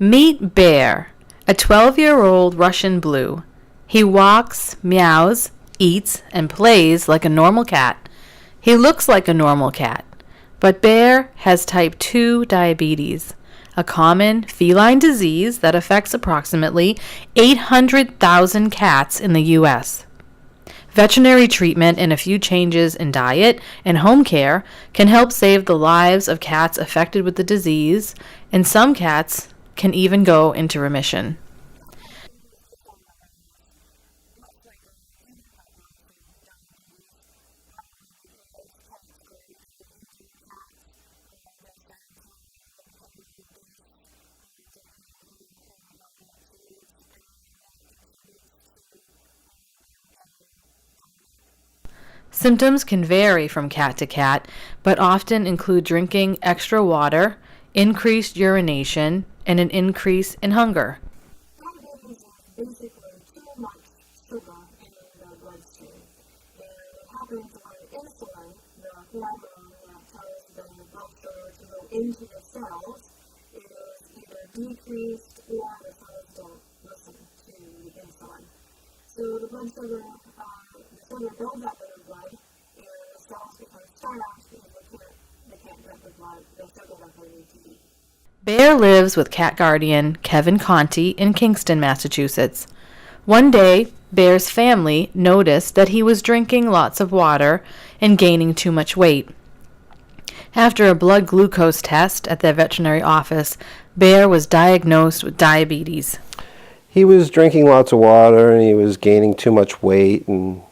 Meet Bear, a 12-year-old Russian blue. He walks, meows, eats, and plays like a normal cat. He looks like a normal cat. But Bear has type 2 diabetes, a common feline disease that affects approximately 800,000 cats in the U.S. Veterinary treatment and a few changes in diet and home care can help save the lives of cats affected with the disease, and some cats can even go into remission. Symptoms can vary from cat to cat, but often include drinking extra water, increased urination, and an increase in hunger. Diabetes is basically too much sugar in the bloodstream. And what happens when insulin, the hormone that tells the blood sugar to go into the cells, is either decreased or the cells don't listen to the insulin. So the blood sugar, the sugar builds up in the blood, and the cells become starved because they can't get the sugar that they need to eat. Bear lives with cat guardian Kevin Conti in Kingston, Massachusetts. One day, Bear's family noticed that he was drinking lots of water and gaining too much weight. After a blood glucose test at the veterinary office, Bear was diagnosed with diabetes. He was drinking lots of water and he was gaining too much weight, and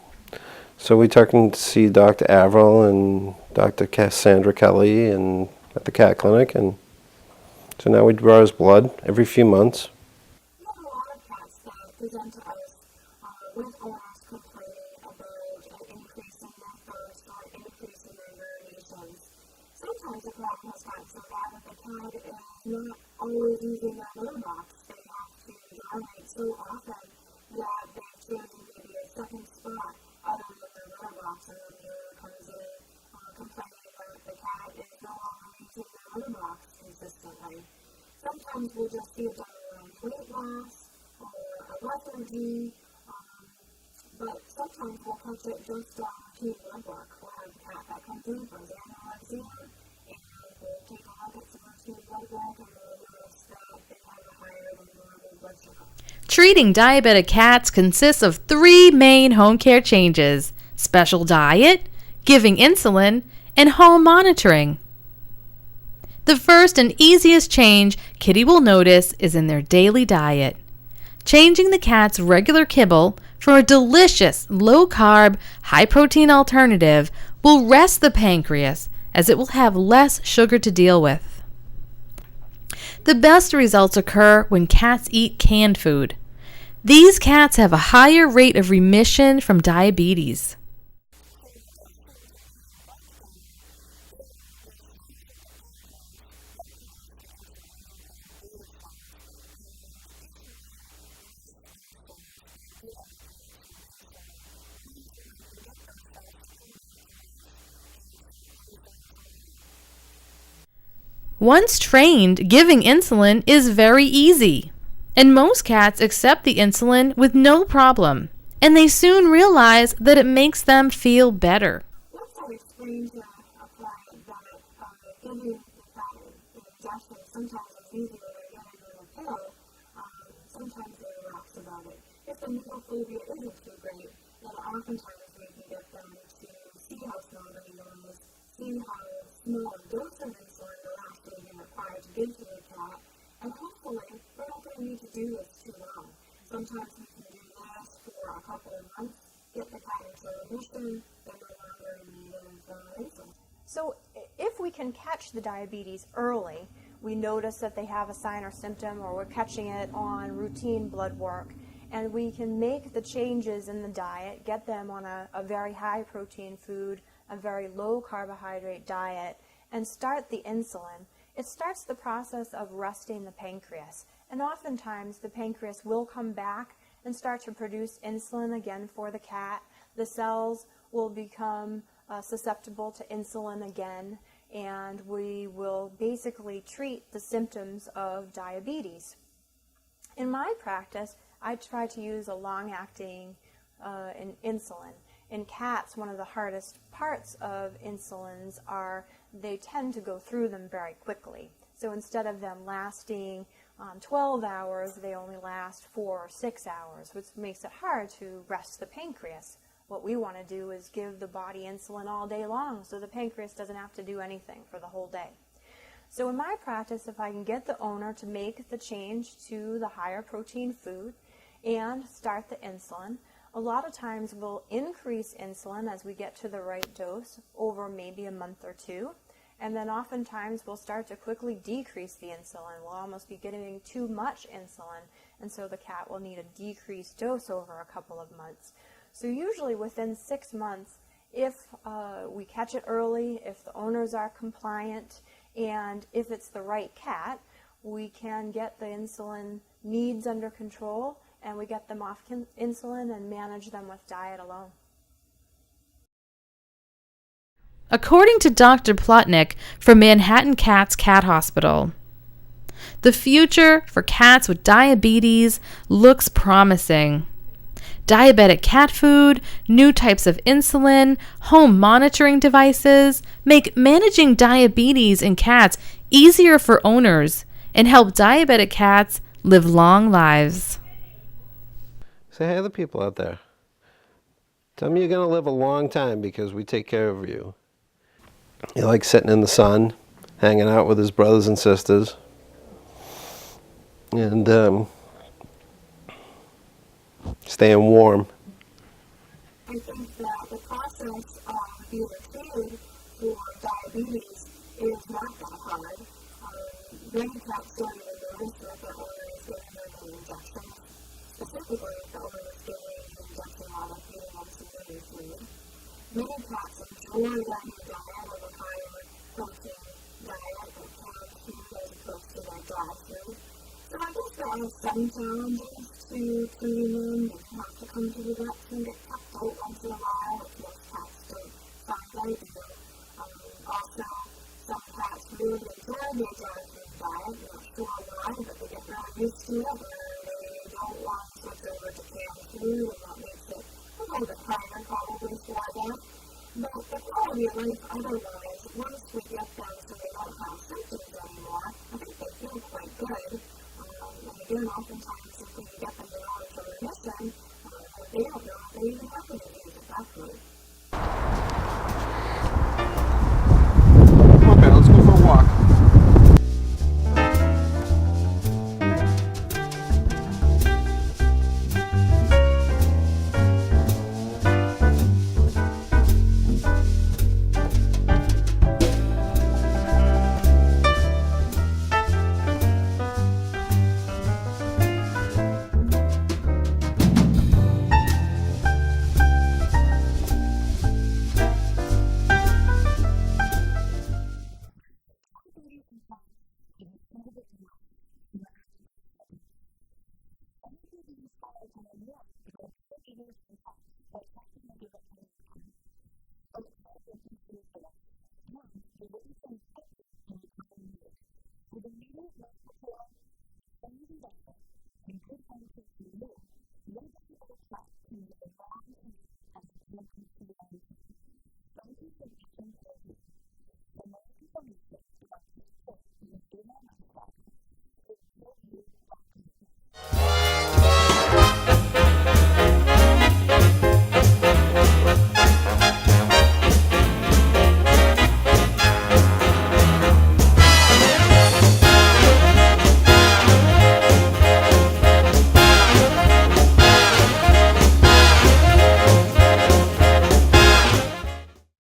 so we took him to see Dr. Averill and Dr. Cassandra Kelly and at the cat clinic, and so now we draw his blood every few months. We have a lot of cats that present to us with owners complaining about an increase in their thirst or an increase in their urinations. Sometimes a cat has gotten so bad that the cat is not always using their litter box. They have to urinate so often that they've chosen maybe a second spot other than their litter box, and then the owner comes in complaining that the cat is no longer using their litter box consistently. Sometimes we'll just see a general weight loss or a lethargy, but sometimes we'll catch it just on routine blood work. We'll have a cat that comes in for his annual exam, and we'll take a look at some routine blood work, and we'll notice that they have a higher than normal blood sugar. Treating diabetic cats consists of 3 main home care changes: special diet, giving insulin, and home monitoring. The first and easiest change Kitty will notice is in their daily diet. Changing the cat's regular kibble for a delicious, low-carb, high-protein alternative will rest the pancreas, as it will have less sugar to deal with. The best results occur when cats eat canned food. These cats have a higher rate of remission from diabetes. Once trained, giving insulin is very easy, and most cats accept the insulin with no problem, and they soon realize that it makes them feel better. Once I explained to a client that giving the cat an injection sometimes is easier than getting a pill, sometimes they relax about it. If the needle phobia isn't too great, then oftentimes we can get them to see how small the needle is, see how small a dose of insulin they're actually required to give to the cat, and hopefully we're not going to need to do this too long. Sometimes we can do this for a couple of months, get the cat into remission, then no longer in need of insulin. So if we can catch the diabetes early, we notice that they have a sign or symptom, or we're catching it on routine blood work, and we can make the changes in the diet, get them on a very high protein food, a very low carbohydrate diet, and start the insulin. It starts the process of resting the pancreas, and oftentimes the pancreas will come back and start to produce insulin again for the cat. The cells will become susceptible to insulin again, and we will basically treat the symptoms of diabetes. In my practice, I try to use a long-acting insulin. In cats, one of the hardest parts of insulins are they tend to go through them very quickly. So instead of them lasting 12 hours, they only last 4 or 6 hours, which makes it hard to rest the pancreas. What we want to do is give the body insulin all day long so the pancreas doesn't have to do anything for the whole day. So in my practice, if I can get the owner to make the change to the higher protein food and start the insulin, a lot of times we'll increase insulin as we get to the right dose over maybe a month or two. And then oftentimes we'll start to quickly decrease the insulin. We'll almost be getting too much insulin, and so the cat will need a decreased dose over a couple of months. So usually within 6 months, if we catch it early, if the owners are compliant, and if it's the right cat, we can get the insulin needs under control, and we get them off insulin and manage them with diet alone. According to Dr. Plotnick from Manhattan Cats Cat Hospital, the future for cats with diabetes looks promising. Diabetic cat food, new types of insulin, home monitoring devices make managing diabetes in cats easier for owners and help diabetic cats live long lives. Say hi to the people out there. Tell me you're going to live a long time because we take care of you. He likes sitting in the sun, hanging out with his brothers and sisters, and staying warm. I think that the process of being treated for diabetes is not that hard. Many cats don't even notice that the owner is giving them an injection. Specifically, if the owner is giving an injection while they're feeding them some baby food. Many cats enjoy that new diet of a higher protein diet that can feed as opposed to their dry food. So I guess there are some challenges to treating them. You have to come to the vet and get kept out once in a while, which most cats don't find right to do. Also, some cats really enjoy their dry food diet. I'm not sure why, but they get really used to it, and they don't want to switch over to canned food, and that makes it a little bit harder probably for them. But the quality of life otherwise, once we get them so they don't have symptoms anymore, I think they feel quite good. And again, oftentimes